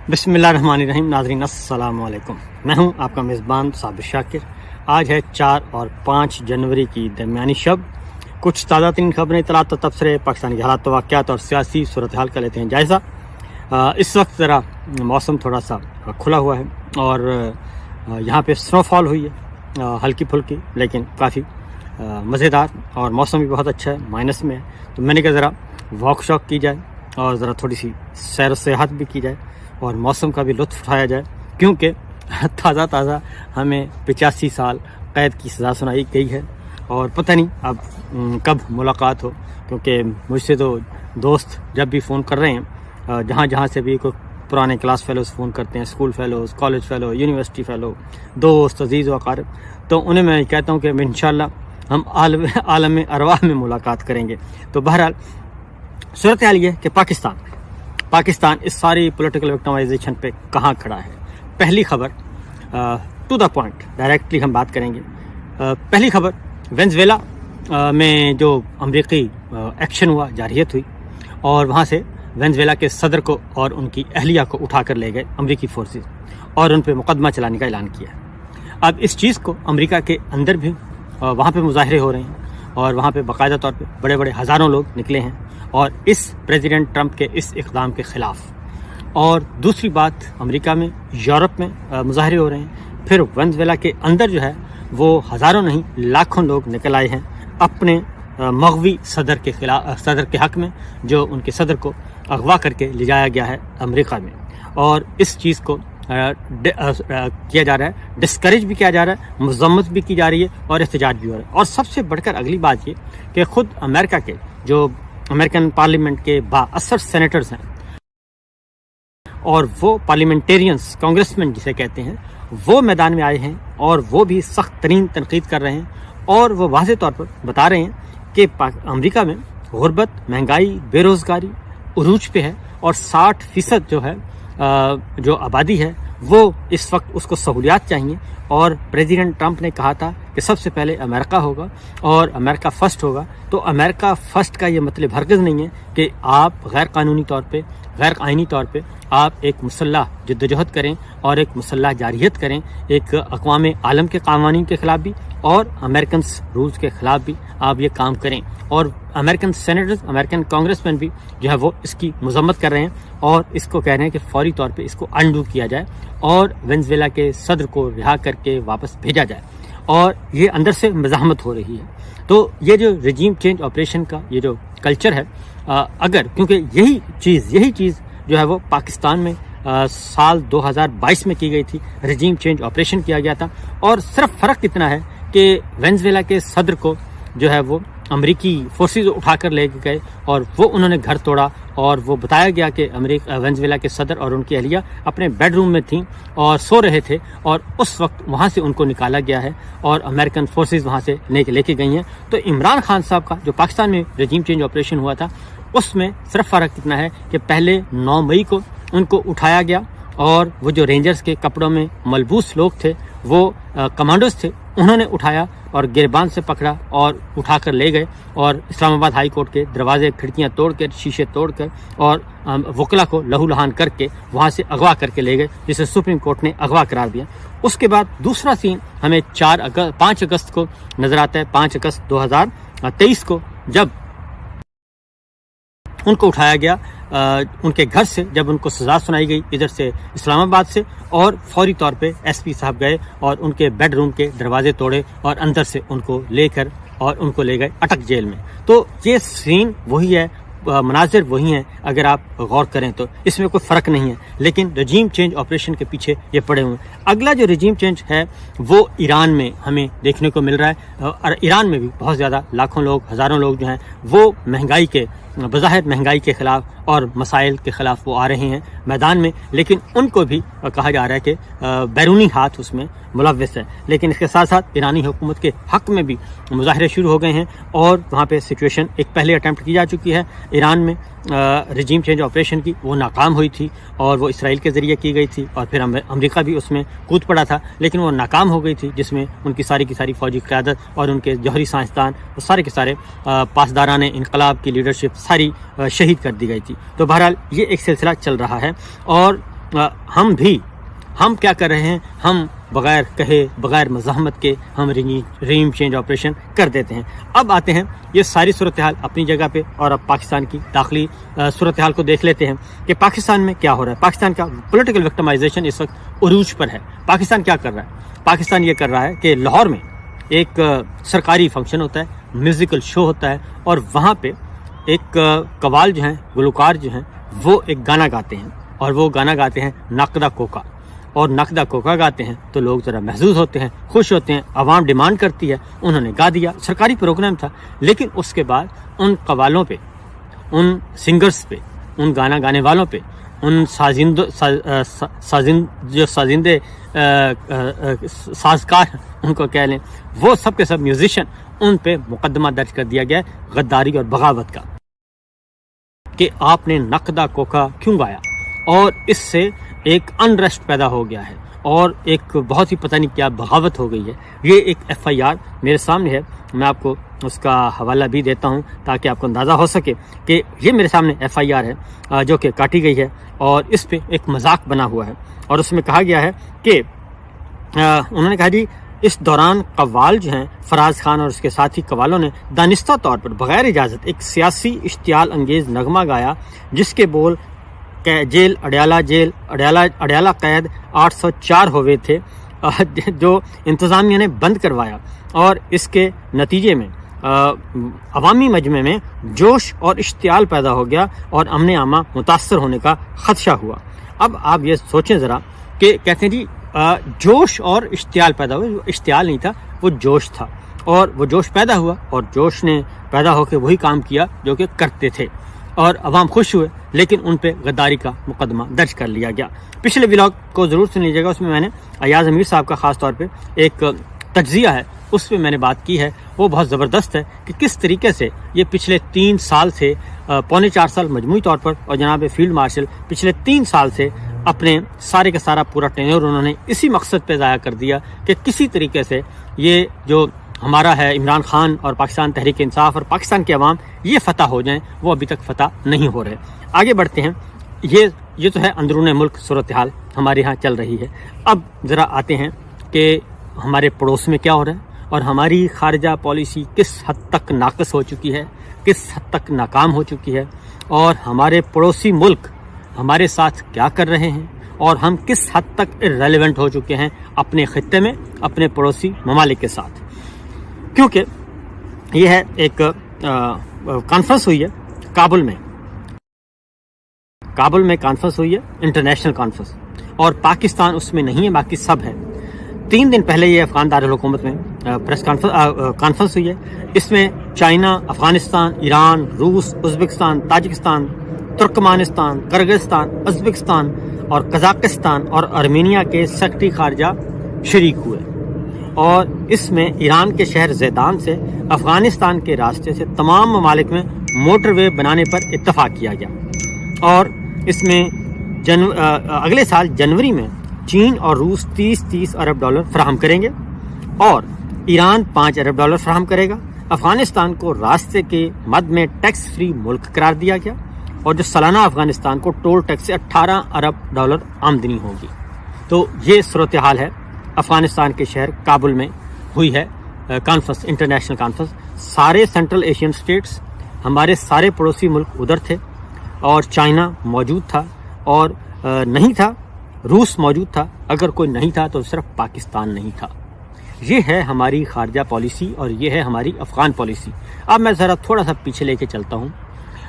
بسم اللہ الرحمن الرحیم. ناظرین السلام علیکم. میں ہوں آپ کا میزبان صابر شاکر. آج ہے 4 اور 5 جنوری کی درمیانی شب. کچھ تازہ ترین خبریں، اطلاعات و تبصرے، پاکستان کے حالات، واقعات اور سیاسی صورتحال کا لیتے ہیں جائزہ. اس وقت ذرا موسم تھوڑا سا کھلا ہوا ہے اور یہاں پہ سنو فال ہوئی ہے، ہلکی پھلکی لیکن کافی مزیدار، اور موسم بھی بہت اچھا ہے، مائنس میں ہے. تو میں نے کہا ذرا واک شاک کی جائے اور ذرا تھوڑی سی سیر و سیاحت بھی کی جائے اور موسم کا بھی لطف اٹھایا جائے، کیونکہ تازہ ہمیں 85 سال قید کی سزا سنائی گئی ہے اور پتہ نہیں اب کب ملاقات ہو، کیونکہ مجھ سے تو دوست جب بھی فون کر رہے ہیں، جہاں سے بھی کوئی پرانے کلاس فیلوز فون کرتے ہیں، school fellows, college fellow, university fellow, دوست عزیز و اقارب، تو انہیں میں کہتا ہوں کہ انشاءاللہ ہم عالم ارواح میں ملاقات کریں گے. تو بہرحال صورتحال یہ ہے کہ پاکستان اس ساری پولیٹیکل وکٹمائزیشن پہ کہاں کھڑا ہے. پہلی خبر ٹو دا پوائنٹ، ڈائریکٹلی ہم بات کریں گے. پہلی خبر، وینزویلا میں جو امریکی ایکشن ہوا، جارحیت ہوئی، اور وہاں سے وینزویلا کے صدر کو اور ان کی اہلیہ کو اٹھا کر لے گئے امریکی فورسز اور ان پہ مقدمہ چلانے کا اعلان کیا. اب اس چیز کو امریکہ کے اندر بھی وہاں پہ مظاہرے ہو رہے ہیں اور وہاں پہ باقاعدہ طور پہ بڑے ہزاروں لوگ نکلے ہیں اور اس پریزیڈنٹ ٹرمپ کے اس اقدام کے خلاف. اور دوسری بات، امریکہ میں، یورپ میں مظاہرے ہو رہے ہیں. پھر وینزویلا کے اندر جو ہے وہ ہزاروں نہیں لاکھوں لوگ نکل آئے ہیں اپنے مغوی صدر کے حق میں، جو ان کے صدر کو اغوا کر کے لے جایا گیا ہے امریکہ میں. اور اس چیز کو کیا جا رہا ہے، ڈسکریج بھی کیا جا رہا ہے، مذمت بھی کی جا رہی ہے اور احتجاج بھی ہو رہا ہے. اور سب سے بڑھ کر اگلی بات یہ کہ خود امریکہ کے جو امریکن پارلیمنٹ کے بااثر سینیٹرز ہیں اور وہ پارلیمنٹیرینز، کانگریسمین جسے کہتے ہیں، وہ میدان میں آئے ہیں اور وہ بھی سخت ترین تنقید کر رہے ہیں اور وہ واضح طور پر بتا رہے ہیں کہ امریکہ میں غربت، مہنگائی، بے روزگاری عروج پہ ہے اور 60% جو ہے جو آبادی ہے وہ اس وقت اس کو سہولیات چاہیے. اور پریزیڈنٹ ٹرمپ نے کہا تھا کہ سب سے پہلے امریکہ ہوگا اور امریکہ فرسٹ ہوگا. تو امریکہ فرسٹ کا یہ مطلب ہرگز نہیں ہے کہ آپ غیر قانونی طور پہ، غیر آئینی طور پہ آپ ایک مسلح جدوجہد کریں اور ایک مسلح جارحیت کریں، ایک اقوام عالم کے قوانین کے خلاف بھی اور امریکنس رولز کے خلاف بھی آپ یہ کام کریں. اور امریکن سینیٹرز، امریکن کانگریس مین بھی جو ہے وہ اس کی مذمت کر رہے ہیں اور اس کو کہہ رہے ہیں کہ فوری طور پہ اس کو انڈو کیا جائے اور وینزویلا کے صدر کو رہا کر کے واپس بھیجا جائے. اور یہ اندر سے مزاحمت ہو رہی ہے. تو یہ جو رجیم چینج آپریشن کا یہ جو کلچر ہے، اگر کیونکہ یہی چیز جو ہے وہ پاکستان میں سال 2022 میں کی گئی تھی، رجیم چینج آپریشن کیا گیا تھا، اور صرف فرق اتنا ہے کہ وینزویلا کے صدر کو جو ہے وہ امریکی فورسز اٹھا کر لے گئے اور وہ انہوں نے گھر توڑا اور وہ بتایا گیا کہ وینزویلا کے صدر اور ان کی اہلیہ اپنے بیڈ روم میں تھیں اور سو رہے تھے، اور اس وقت وہاں سے ان کو نکالا گیا ہے اور امریکن فورسز وہاں سے لے کے گئی ہیں. تو عمران خان صاحب کا جو پاکستان میں رجیم چینج آپریشن ہوا تھا، اس میں صرف فرق اتنا ہے کہ پہلے 9 مئی کو ان کو اٹھایا گیا اور وہ جو رینجرز کے کپڑوں میں ملبوس لوگ تھے، وہ کمانڈوز تھے، انہوں نے اٹھایا اور گریبان سے پکڑا اور اٹھا کر لے گئے اور اسلام آباد ہائی کورٹ کے دروازے، کھڑکیاں توڑ کر، شیشے توڑ کر اور وکلا کو لہو لہان کر کے وہاں سے اغوا کر کے لے گئے، جسے سپریم کورٹ نے اغوا قرار دیا. اس کے بعد دوسرا سین ہمیں 5 اگست کو نظر آتا ہے. 5 اگست 2023 کو جب ان کو اٹھایا گیا ان کے گھر سے، جب ان کو سزا سنائی گئی ادھر سے اسلام آباد سے، اور فوری طور پہ ایس پی صاحب گئے اور ان کے بیڈ روم کے دروازے توڑے اور اندر سے ان کو لے کر اور ان کو لے گئے اٹک جیل میں. تو یہ سین وہی ہے، مناظر وہی ہیں اگر آپ غور کریں تو، اس میں کوئی فرق نہیں ہے. لیکن رجیم چینج آپریشن کے پیچھے یہ پڑے ہوئے ہیں. اگلا جو رجیم چینج ہے وہ ایران میں ہمیں دیکھنے کو مل رہا ہے، اور ایران میں بھی بہت زیادہ لاکھوں لوگ، ہزاروں لوگ جو ہیں وہ مہنگائی کے، بظاہر مہنگائی کے خلاف اور مسائل کے خلاف وہ آ رہے ہیں میدان میں، لیکن ان کو بھی کہا جا رہا ہے کہ بیرونی ہاتھ اس میں ملوث ہے. لیکن اس کے ساتھ ساتھ ایرانی حکومت کے حق میں بھی مظاہرے شروع ہو گئے ہیں اور وہاں پہ سچویشن ایک پہلے اٹیمپٹ کی جا چکی ہے ایران میں رجیم چینج آپریشن کی، وہ ناکام ہوئی تھی اور وہ اسرائیل کے ذریعے کی گئی تھی اور پھر امریکہ بھی اس میں کود پڑا تھا، لیکن وہ ناکام ہو گئی تھی، جس میں ان کی ساری کی ساری فوجی قیادت اور ان کے جوہری سائنسدان وہ سارے کے سارے پاسداران انقلاب کی لیڈرشپ ساری شہید کر دی گئی تھی. تو بہرحال یہ ایک سلسلہ چل رہا ہے. اور ہم کیا کر رہے ہیں، ہم بغیر کہے بغیر مزاحمت کے ہم رجیم چینج آپریشن کر دیتے ہیں۔ اب آتے ہیں یہ ساری صورتحال اپنی جگہ پہ، اور اب پاکستان کی داخلی صورتحال کو دیکھ لیتے ہیں کہ پاکستان میں کیا ہو رہا ہے۔ پاکستان کا پولیٹیکل وکٹمائزیشن اس وقت عروج پر ہے۔ پاکستان کیا کر رہا ہے؟ پاکستان یہ کر رہا ہے کہ لاہور میں ایک سرکاری فنکشن ہوتا ہے، میوزیکل شو ہوتا ہے، اور وہاں پہ ایک قوال جو ہیں، گلوکار جو ہیں، وہ ایک گانا گاتے ہیں، اور وہ گانا گاتے ہیں نقدہ کوکا، اور نقدہ کوکا گاتے ہیں تو لوگ ذرا محظوظ ہوتے ہیں، خوش ہوتے ہیں، عوام ڈیمانڈ کرتی ہے، انہوں نے گا دیا، سرکاری پروگرام تھا۔ لیکن اس کے بعد ان قوالوں پہ، ان سنگرز پہ، ان گانا گانے والوں پہ، ان سازندے سازکار ان کو کہہ لیں، وہ سب کے سب میوزیشین، ان پہ مقدمہ درج کر دیا گیا ہے غداری اور بغاوت کا، کہ آپ نے نقدہ کوکا کیوں گایا، اور اس سے ایک انریسٹ پیدا ہو گیا ہے، اور ایک بہت ہی پتہ نہیں کیا بغاوت ہو گئی ہے۔ یہ ایک ایف آئی آر میرے سامنے ہے، میں آپ کو اس کا حوالہ بھی دیتا ہوں تاکہ آپ کو اندازہ ہو سکے کہ یہ میرے سامنے ایف آئی آر ہے جو کہ کاٹی گئی ہے، اور اس پہ ایک مذاق بنا ہوا ہے، اور اس میں کہا گیا ہے کہ انہوں نے کہا جی اس دوران قوال جو ہیں فراز خان اور اس کے ساتھی قوالوں نے دانستہ طور پر بغیر اجازت ایک سیاسی اشتعال انگیز نغمہ گایا، جس کے بول جیل اڈیالہ قید 804 ہوئے تھے، جو انتظامیہ نے بند کروایا، اور اس کے نتیجے میں عوامی مجمع میں جوش اور اشتعال پیدا ہو گیا، اور امن عامہ متاثر ہونے کا خدشہ ہوا۔ اب آپ یہ سوچیں ذرا کہ کہتے ہیں جی جوش اور اشتعال پیدا ہوا، اشتعال نہیں تھا، وہ جوش تھا، اور وہ جوش پیدا ہوا، اور جوش نے پیدا ہو کے وہی کام کیا جو کہ کرتے تھے، اور عوام خوش ہوئے، لیکن ان پہ غداری کا مقدمہ درج کر لیا گیا۔ پچھلے ولاگ کو ضرور سن لیجیے گا، اس میں نے ایاز امیر صاحب کا خاص طور پہ ایک تجزیہ ہے، اس پہ میں نے بات کی ہے، وہ بہت زبردست ہے کہ کس طریقے سے یہ پچھلے 3 سال سے پونے 4 سال مجموعی طور پر، اور جناب فیلڈ مارشل پچھلے 3 سال سے اپنے سارے کا سارا پورا ٹینیور انہوں نے اسی مقصد پہ ضائع کر دیا کہ کسی طریقے سے یہ جو ہمارا ہے عمران خان اور پاکستان تحریک انصاف اور پاکستان کے عوام یہ فتح ہو جائیں، وہ ابھی تک فتح نہیں ہو رہے۔ آگے بڑھتے ہیں، یہ تو ہے اندرون ملک صورتحال ہمارے یہاں چل رہی ہے۔ اب ذرا آتے ہیں کہ ہمارے پڑوس میں کیا ہو رہا ہے، اور ہماری خارجہ پالیسی کس حد تک ناقص ہو چکی ہے، کس حد تک ناکام ہو چکی ہے، اور ہمارے پڑوسی ملک ہمارے ساتھ کیا کر رہے ہیں، اور ہم کس حد تک ارریلیونٹ ہو چکے ہیں اپنے خطے میں اپنے پڑوسی ممالک کے ساتھ۔ کیونکہ یہ ہے ایک کانفرنس ہوئی ہے کابل میں کانفرنس ہوئی ہے، انٹرنیشنل کانفرنس، اور پاکستان اس میں نہیں ہے، باقی سب ہے۔ 3 دن پہلے یہ افغان دارالحکومت میں پریس کانفرنس ہوئی ہے، اس میں چائنا، افغانستان، ایران، روس، Uzbekistan, Tajikistan, Turkmenistan, Kyrgyzstan, Uzbekistan اور قزاقستان اور ارمینیا کے سیکرٹری خارجہ شریک ہوئے، اور اس میں ایران کے شہر زیدان سے افغانستان کے راستے سے تمام ممالک میں موٹر وے بنانے پر اتفاق کیا گیا، اور اس میں اگلے سال جنوری میں چین اور روس 30 ارب ڈالر فراہم کریں گے، اور ایران 5 ارب ڈالر فراہم کرے گا۔ افغانستان کو راستے کے مد میں ٹیکس فری ملک قرار دیا گیا، اور جو سالانہ افغانستان کو ٹول ٹیکس سے 18 ارب ڈالر آمدنی ہوگی۔ تو یہ صورتحال ہے افغانستان کے شہر کابل میں ہوئی ہے کانفرنس، انٹرنیشنل کانفرنس۔ سارے سینٹرل ایشین اسٹیٹس، ہمارے سارے پڑوسی ملک ادھر تھے، اور چائنا موجود تھا، اور نہیں تھا روس موجود تھا، اگر کوئی نہیں تھا تو صرف پاکستان نہیں تھا۔ یہ ہے ہماری خارجہ پالیسی، اور یہ ہے ہماری افغان پالیسی۔ اب میں ذرا تھوڑا سا پیچھے لے کے چلتا ہوں۔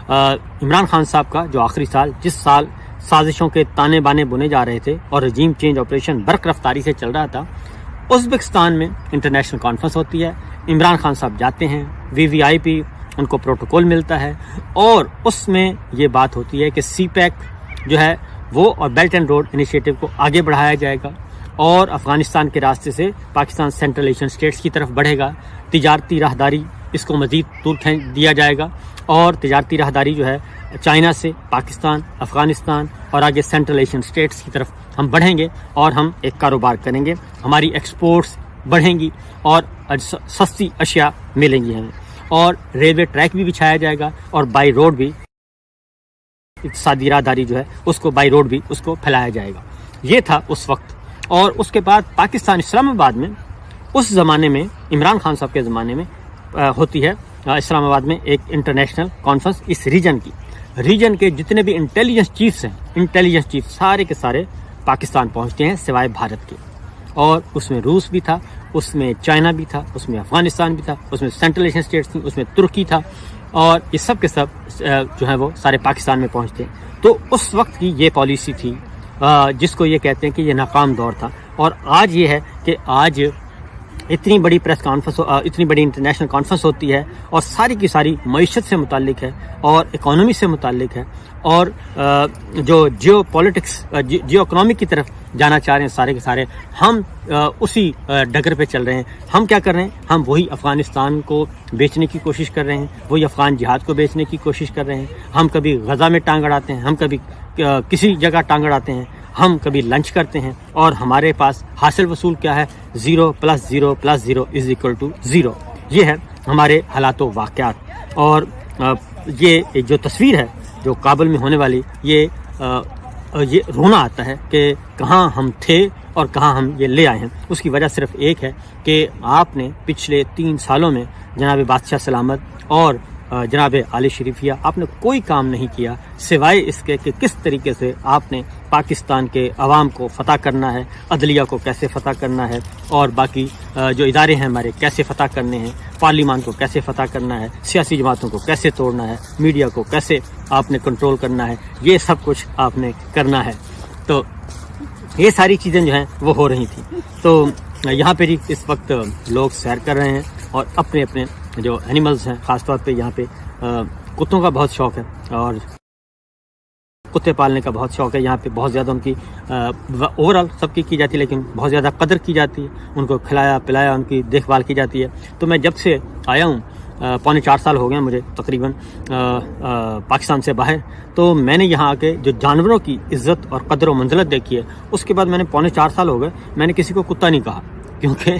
عمران خان صاحب کا جو آخری سال، جس سال سازشوں کے تانے بانے بنے جا رہے تھے اور رجیم چینج آپریشن برق رفتاری سے چل رہا تھا، ازبکستان میں انٹرنیشنل کانفرنس ہوتی ہے، عمران خان صاحب جاتے ہیں، VVIP ان کو پروٹوکول ملتا ہے، اور اس میں یہ بات ہوتی ہے کہ سی پیک جو ہے وہ اور بیلٹ اینڈ روڈ انیشیٹو کو آگے بڑھایا جائے گا، اور افغانستان کے راستے سے پاکستان سینٹرل ایشین اسٹیٹس کی طرف بڑھے گا، تجارتی راہداری اس کو مزید دور کھینچ دیا جائے گا، اور تجارتی راہداری جو ہے چائنا سے پاکستان، افغانستان اور آگے سینٹرل ایشین اسٹیٹس کی طرف ہم بڑھیں گے، اور ہم ایک کاروبار کریں گے، ہماری ایکسپورٹس بڑھیں گی، اور سستی اشیاء ملیں گی ہمیں، اور ریلوے ٹریک بھی بچھایا جائے گا، اور بائی روڈ بھی اقتصادی راہداری جو ہے اس کو بائی روڈ بھی اس کو پھیلایا جائے گا. یہ تھا اس وقت. اور اس کے بعد پاکستان اسلام آباد میں اس زمانے میں عمران خان صاحب کے زمانے میں ہوتی ہے اسلام آباد میں ایک انٹرنیشنل کانفرنس اس ریجن کے جتنے بھی انٹیلیجنس چیف سارے کے سارے پاکستان پہنچتے ہیں سوائے بھارت کے. اور اس میں روس بھی تھا, اس میں چائنا بھی تھا, اس میں افغانستان بھی تھا, اس میں سینٹرل ایشین اسٹیٹس تھیں, اس میں ترکی تھا, اور یہ سب کے سب جو ہے وہ سارے پاکستان میں پہنچتے ہیں. تو اس وقت کی یہ پالیسی تھی جس کو یہ کہتے ہیں کہ یہ ناکام دور تھا. اور آج یہ ہے کہ آج اتنی بڑی پریس کانفرنس, اتنی بڑی انٹرنیشنل کانفرنس ہوتی ہے اور ساری کی ساری معیشت سے متعلق ہے اور اکانومی سے متعلق ہے, اور جو جیو اکنامک کی طرف جانا چاہ رہے ہیں سارے کے سارے ہم اسی ڈگر پہ چل رہے ہیں. ہم کیا کر رہے ہیں, ہم وہی افغانستان کو بیچنے کی کوشش کر رہے ہیں, وہی افغان جہاد کو بیچنے کی کوشش کر رہے ہیں. ہم کبھی غزہ میں ٹانگ اڑاتے ہیں, ہم کبھی کسی جگہ ٹانگ اڑاتے ہیں, ہم کبھی لنچ کرتے ہیں, اور ہمارے پاس حاصل وصول کیا ہے 0 + 0 + 0 = 0. یہ ہے ہمارے حالات و واقعات. اور یہ جو تصویر ہے جو کابل میں ہونے والی, یہ رونا آتا ہے کہ کہاں ہم تھے اور کہاں ہم یہ لے آئے ہیں. اس کی وجہ صرف ایک ہے کہ آپ نے پچھلے 3 سالوں میں جناب بادشاہ سلامت اور جناب علی شریفیہ آپ نے کوئی کام نہیں کیا سوائے اس کے کہ کس طریقے سے آپ نے پاکستان کے عوام کو فتح کرنا ہے, عدلیہ کو کیسے فتح کرنا ہے, اور باقی جو ادارے ہیں ہمارے کیسے فتح کرنے ہیں, پارلیمان کو کیسے فتح کرنا ہے, سیاسی جماعتوں کو کیسے توڑنا ہے, میڈیا کو کیسے آپ نے کنٹرول کرنا ہے, یہ سب کچھ آپ نے کرنا ہے. تو یہ ساری چیزیں جو ہیں وہ ہو رہی تھیں. تو یہاں پہ اس وقت لوگ سیر کر رہے ہیں اور اپنے اپنے جو اینیملز ہیں, خاص طور پہ یہاں پہ کتوں کا بہت شوق ہے اور کتے پالنے کا بہت شوق ہے. یہاں پہ بہت زیادہ ان کی اوور آل سب کی جاتی ہے, لیکن بہت زیادہ قدر کی جاتی ہے, ان کو کھلایا پلایا ان کی دیکھ بھال کی جاتی ہے. تو میں جب سے آیا ہوں 4.25 سال ہو گئے ہیں مجھے تقریباً پاکستان سے باہر, تو میں نے یہاں آ کے جو جانوروں کی عزت اور قدر و منزلت دیکھی ہے, اس کے بعد میں نے 4.25 سال ہو گئے میں نے کسی کو کتا نہیں کہا, کیونکہ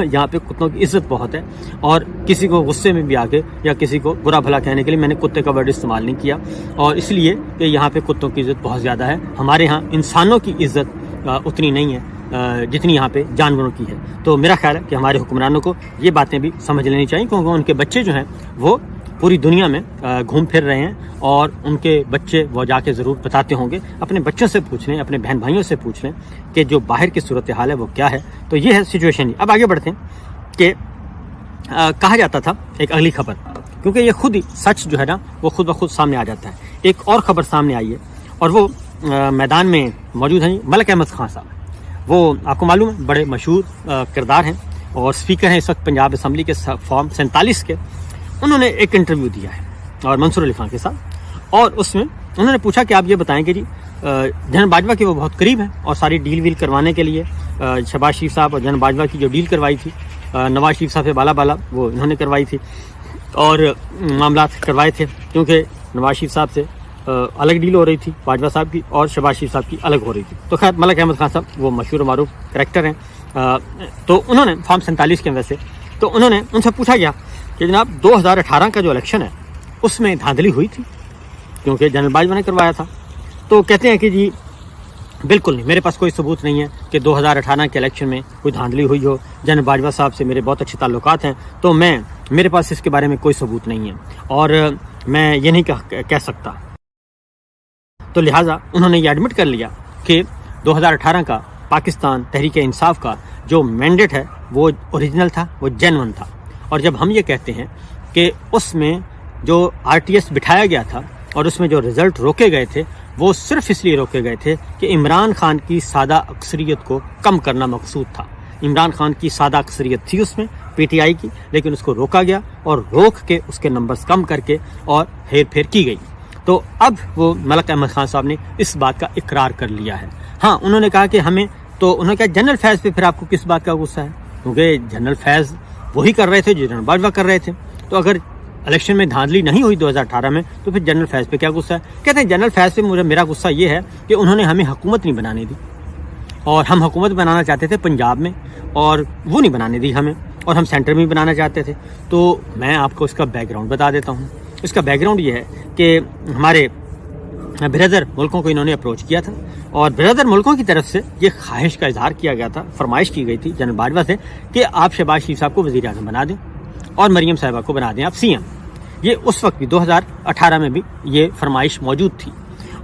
یہاں پہ کتوں کی عزت بہت ہے. اور کسی کو غصے میں بھی آ کے یا کسی کو برا بھلا کہنے کے لیے میں نے کتے کا ورڈ استعمال نہیں کیا, اور اس لیے کہ یہاں پہ کتوں کی عزت بہت زیادہ ہے. ہمارے ہاں انسانوں کی عزت اتنی نہیں ہے جتنی یہاں پہ جانوروں کی ہے. تو میرا خیال ہے کہ ہمارے حکمرانوں کو یہ باتیں بھی سمجھ لینی چاہیے, کیونکہ ان کے بچے جو ہیں وہ پوری دنیا میں گھوم پھر رہے ہیں, اور ان کے بچے وہ جا کے ضرور بتاتے ہوں گے. اپنے بچوں سے پوچھ لیں, اپنے بہن بھائیوں سے پوچھ لیں کہ جو باہر کی صورتحال ہے وہ کیا ہے. تو یہ ہے سچویشن. اب آگے بڑھتے ہیں کہ کہا جاتا تھا ایک اگلی خبر, کیونکہ یہ خود ہی سچ جو ہے نا وہ خود بخود سامنے آ جاتا ہے. ایک اور خبر سامنے آئی ہے اور وہ میدان میں موجود ہیں ملک احمد خان صاحب. وہ آپ کو معلوم ہے بڑے مشہور کردار ہیں اور اسپیکر ہیں اس وقت پنجاب اسمبلی کے فارم 47 کے. انہوں نے ایک انٹرویو دیا ہے اور منصور علی خان کے ساتھ, اور اس میں انہوں نے پوچھا کہ آپ یہ بتائیں کہ جی جنرل باجوہ کے وہ بہت قریب ہیں اور ساری ڈیل ویل کروانے کے لیے شہباز شریف صاحب اور جنرل باجوہ کی جو ڈیل کروائی تھی نواز شریف صاحب سے بالا وہ انہوں نے کروائی تھی اور معاملات کروائے تھے, کیونکہ نواز شریف صاحب سے الگ ڈیل ہو رہی تھی باجوہ صاحب کی, اور شہباز شریف صاحب کی الگ ہو رہی تھی. تو خیر ملک احمد خان صاحب وہ مشہور و معروف کریکٹر ہیں. تو انہوں نے فارم 47 کے ویسے تو انہوں نے ان سے پوچھا گیا کہ جناب 2018 کا جو الیکشن ہے اس میں دھاندلی ہوئی تھی, کیونکہ جنرل باجوہ نے کروایا تھا. تو کہتے ہیں کہ جی بالکل نہیں, میرے پاس کوئی ثبوت نہیں ہے کہ 2018 کے الیکشن میں کوئی دھاندلی ہوئی ہو. جنرل باجوہ صاحب سے میرے بہت اچھے تعلقات ہیں, تو میرے پاس اس کے بارے میں کوئی ثبوت نہیں ہے اور میں یہ نہیں کہہ سکتا. تو لہٰذا انہوں نے یہ ایڈمٹ کر لیا کہ 2018 کا پاکستان تحریک انصاف کا جو مینڈیٹ ہے وہ اوریجنل تھا, وہ جینون تھا. اور جب ہم یہ کہتے ہیں کہ اس میں جو RTS بٹھایا گیا تھا اور اس میں جو رزلٹ روکے گئے تھے وہ صرف اس لیے روکے گئے تھے کہ عمران خان کی سادہ اکثریت کو کم کرنا مقصود تھا. عمران خان کی سادہ اکثریت تھی اس میں PTI کی, لیکن اس کو روکا گیا اور روک کے اس کے نمبرز کم کر کے اور ہیر پھیر کی گئی. تو اب وہ ملک احمد خان صاحب نے اس بات کا اقرار کر لیا ہے. ہاں انہوں نے کہا کہ ہمیں, تو انہوں نے کہا جنرل فیض پہ پھر آپ کو کس بات کا غصہ ہے, کیونکہ جنرل فیض وہی کر رہے تھے جو جنرل باجوہ کر رہے تھے. تو اگر الیکشن میں دھاندلی نہیں ہوئی 2018 میں تو پھر جنرل فیض پہ کیا غصہ ہے. کہتے ہیں جنرل فیض پہ میرا غصہ یہ ہے کہ انہوں نے ہمیں حکومت نہیں بنانے دی, اور ہم حکومت بنانا چاہتے تھے پنجاب میں اور وہ نہیں بنانے دی ہمیں, اور ہم سینٹر میں بنانا چاہتے تھے. تو میں آپ کو اس کا بیک گراؤنڈ بتا دیتا ہوں. اس کا بیک گراؤنڈ یہ ہے کہ ہمارے برادر ملکوں کو انہوں نے اپروچ کیا تھا اور برادر ملکوں کی طرف سے یہ خواہش کا اظہار کیا گیا تھا، فرمائش کی گئی تھی جنرل باجوہ سے کہ آپ شہباز شریف صاحب کو وزیر اعظم بنا دیں اور مریم صاحبہ کو بنا دیں آپ سی ایم۔ یہ اس وقت بھی 2018 میں بھی یہ فرمائش موجود تھی،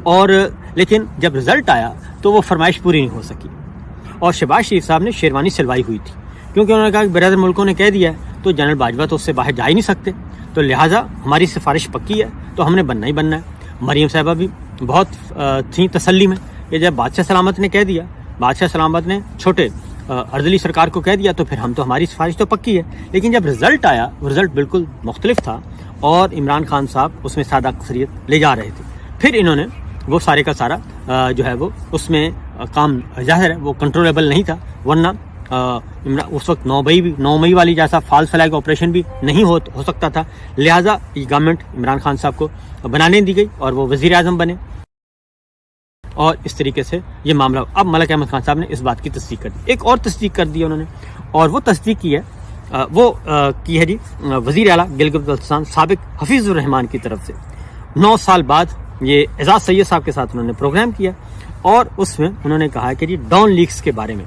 اور لیکن جب رزلٹ آیا تو وہ فرمائش پوری نہیں ہو سکی اور شہباز شریف صاحب نے شیروانی سلوائی ہوئی تھی، کیونکہ انہوں نے کہا کہ برادر ملکوں نے کہہ دیا ہے تو جنرل باجوہ تو اس سے باہر جا ہی نہیں سکتے، تو لہٰذا ہماری سفارش پکی ہے تو ہم نے بننا ہی بننا ہے۔ مریم صاحبہ بھی بہت تھیں تسلی میں کہ جب بادشاہ سلامت نے کہہ دیا، بادشاہ سلامت نے چھوٹے ارضلی سرکار کو کہہ دیا تو پھر ہم تو ہماری سفارش تو پکی ہے۔ لیکن جب رزلٹ آیا رزلٹ بالکل مختلف تھا اور عمران خان صاحب اس میں سادہ اکثریت لے جا رہے تھے، پھر انہوں نے وہ سارے کا سارا جو ہے وہ اس میں کام ظاہر ہے وہ کنٹرولیبل نہیں تھا، ورنہ اس وقت 9 مئی والی جیسا فالس فلیگ آپریشن بھی نہیں ہو سکتا تھا، لہٰذا یہ گورنمنٹ عمران خان صاحب کو بنانے دی گئی اور وہ وزیر اعظم بنے، اور اس طریقے سے یہ معاملہ اب ملک احمد خان صاحب نے اس بات کی تصدیق کر دی۔ ایک اور تصدیق کر دی انہوں نے، اور وہ تصدیق کی ہے جی وزیر اعلیٰ گلگت بلتستان سابق حفیظ الرحمان کی طرف سے 9 سال بعد یہ اعزاز سید صاحب کے ساتھ انہوں نے پروگرام کیا، اور اس میں انہوں نے کہا کہ جی ڈان لیکس کے بارے میں،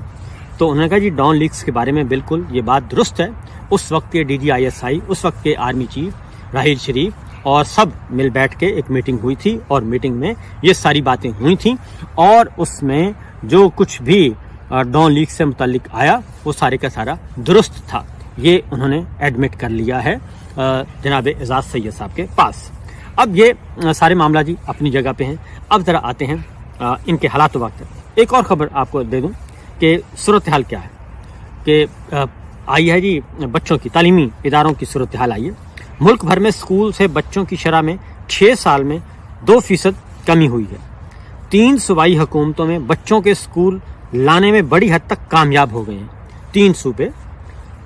تو انہوں نے کہا جی ڈان لیکس کے بارے میں بالکل یہ بات درست ہے، اس وقت کے DGISI، اس وقت کے آرمی چیف راحیل شریف اور سب مل بیٹھ کے ایک میٹنگ ہوئی تھی، اور میٹنگ میں یہ ساری باتیں ہوئی تھیں، اور اس میں جو کچھ بھی ڈان لیک سے متعلق آیا وہ سارے کا سارا درست تھا، یہ انہوں نے ایڈمٹ کر لیا ہے جناب اعزاز سید صاحب کے پاس۔ اب یہ سارے معاملہ جی اپنی جگہ پہ ہیں، اب ذرا آتے ہیں ان کے حالات وقت۔ ایک اور خبر آپ کو دے دوں کہ صورتحال کیا ہے، کہ آئی ہے جی بچوں کی تعلیمی اداروں کی صورتحال آئی ہے۔ ملک بھر میں اسکول سے بچوں کی شرح میں 6 سال میں 2% کمی ہوئی ہے۔ 3 صوبائی حکومتوں میں بچوں کے اسکول لانے میں بڑی حد تک کامیاب ہو گئے ہیں۔ 3 صوبے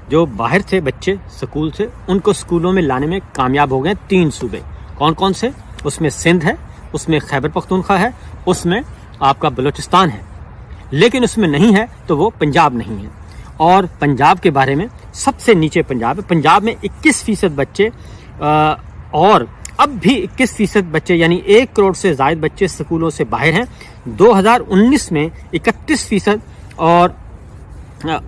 جو باہر تھے بچے اسکول سے، ان کو اسکولوں میں لانے میں کامیاب ہو گئے ہیں 3 صوبے۔ کون کون سے؟ اس میں سندھ ہے، اس میں خیبر پختونخوا ہے، اس میں آپ کا بلوچستان ہے، لیکن اس میں نہیں ہے تو وہ پنجاب نہیں ہے۔ اور پنجاب کے بارے میں سب سے نیچے پنجاب ہے، پنجاب میں 21% بچے اور اب بھی 21% بچے یعنی 1 کروڑ سے زائد بچے سکولوں سے باہر ہیں۔ 2019 میں 31% اور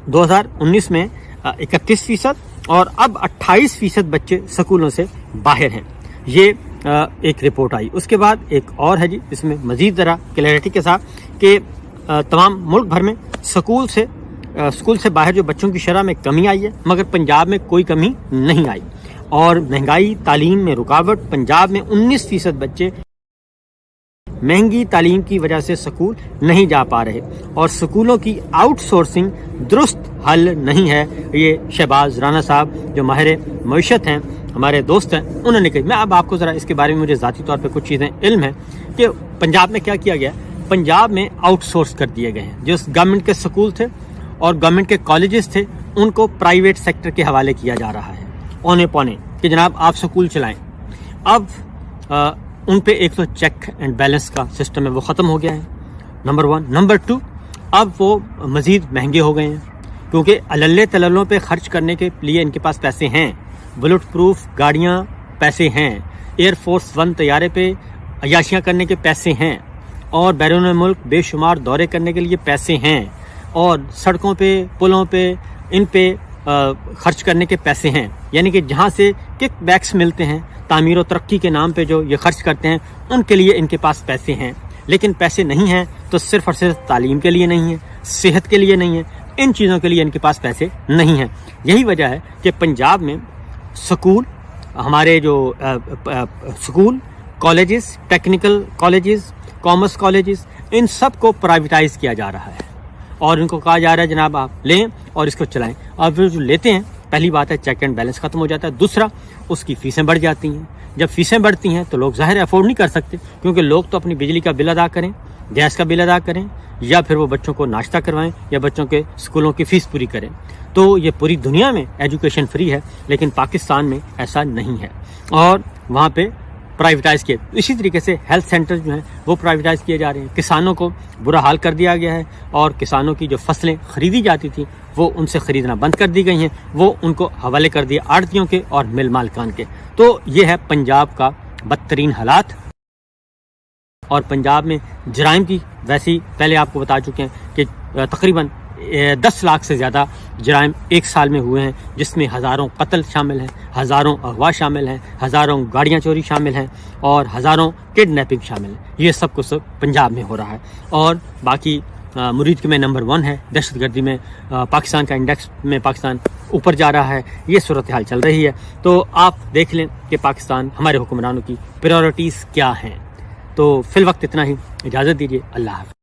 2019 میں 31% اور اب 28% بچے سکولوں سے باہر ہیں، یہ ایک رپورٹ آئی۔ اس کے بعد ایک اور ہے جی اس میں مزید ذرا کلیئرٹی کے ساتھ کہ تمام ملک بھر میں اسکول سے باہر جو بچوں کی شرح میں کمی آئی ہے، مگر پنجاب میں کوئی کمی نہیں آئی۔ اور مہنگائی تعلیم میں رکاوٹ، پنجاب میں 19% بچے مہنگی تعلیم کی وجہ سے سکول نہیں جا پا رہے، اور سکولوں کی آؤٹ سورسنگ درست حل نہیں ہے۔ یہ شہباز رانا صاحب جو ماہر معیشت ہیں، ہمارے دوست ہیں، انہوں نے کہی۔ میں اب آپ کو ذرا اس کے بارے میں مجھے ذاتی طور پہ کچھ چیزیں علم ہے کہ پنجاب میں کیا کیا گیا۔ پنجاب میں آؤٹ سورس کر دیے گئے ہیں، جو گورنمنٹ کے سکول تھے اور گورنمنٹ کے کالجز تھے، ان کو پرائیویٹ سیکٹر کے حوالے کیا جا رہا ہے اونے پونے کہ جناب آپ سکول چلائیں۔ اب ان پہ ایک تو چیک اینڈ بیلنس کا سسٹم ہے وہ ختم ہو گیا ہے، نمبر 1۔ نمبر 2، اب وہ مزید مہنگے ہو گئے ہیں، کیونکہ عللے تللوں پہ خرچ کرنے کے لیے ان کے پاس پیسے ہیں، بلٹ پروف گاڑیاں پیسے ہیں، ایئر فورس 1 طیارے پہ عیاشیاں کرنے کے پیسے ہیں، اور بیرون ملک بے شمار دورے کرنے کے لیے پیسے ہیں، اور سڑکوں پہ پلوں پہ ان پہ خرچ کرنے کے پیسے ہیں، یعنی کہ جہاں سے کک بیکس ملتے ہیں تعمیر و ترقی کے نام پہ جو یہ خرچ کرتے ہیں، ان کے لیے ان کے پاس پیسے ہیں۔ لیکن پیسے نہیں ہیں تو صرف اور صرف تعلیم کے لیے نہیں ہے، صحت کے لیے نہیں ہے، ان چیزوں کے لیے ان کے پاس پیسے نہیں ہیں۔ یہی وجہ ہے کہ پنجاب میں سکول، ہمارے جو school, colleges, technical colleges, commerce colleges, ان سب کو پرائیویٹائز کیا جا رہا ہے، اور ان کو کہا جا رہا ہے جناب آپ لیں اور اس کو چلائیں۔ اور پھر جو لیتے ہیں، پہلی بات ہے چیک اینڈ بیلنس ختم ہو جاتا ہے، دوسرا اس کی فیسیں بڑھ جاتی ہیں۔ جب فیسیں بڑھتی ہیں تو لوگ ظاہر افورڈ نہیں کر سکتے، کیونکہ لوگ تو اپنی بجلی کا بل ادا کریں، گیس کا بل ادا کریں، یا پھر وہ بچوں کو ناشتہ کروائیں، یا بچوں کے اسکولوں کی فیس پوری کریں۔ تو یہ پوری دنیا میں ایجوکیشن فری ہے، لیکن پاکستان میں ایسا نہیں ہے، اور وہاں پہ پرائیویٹائز کیے۔ اسی طریقے سے ہیلتھ سینٹر جو ہیں وہ پرائیویٹائز کیے جا رہے ہیں، کسانوں کو برا حال کر دیا گیا ہے، اور کسانوں کی جو فصلیں خریدی جاتی تھیں وہ ان سے خریدنا بند کر دی گئی ہیں، وہ ان کو حوالے کر دیا آڑھتیوں کے اور مل مالکان کے۔ تو یہ ہے پنجاب کا بدترین حالات۔ اور پنجاب میں جرائم کی ویسے ہی پہلے آپ کو بتا چکے ہیں کہ تقریباً 10 لاکھ سے زیادہ جرائم ایک سال میں ہوئے ہیں، جس میں ہزاروں قتل شامل ہیں، ہزاروں اغوا شامل ہیں، ہزاروں گاڑیاں چوری شامل ہیں اور ہزاروں کڈنیپنگ شامل ہیں۔ یہ سب کچھ پنجاب میں ہو رہا ہے، اور باقی مرید میں نمبر 1 ہے دہشت گردی میں، پاکستان کا انڈیکس میں پاکستان اوپر جا رہا ہے، یہ صورتحال چل رہی ہے۔ تو آپ دیکھ لیں کہ پاکستان ہمارے حکمرانوں کی پریورٹیز کیا ہیں۔ تو فی الوقت اتنا ہی، اجازت دیجیے، اللہ حافظ۔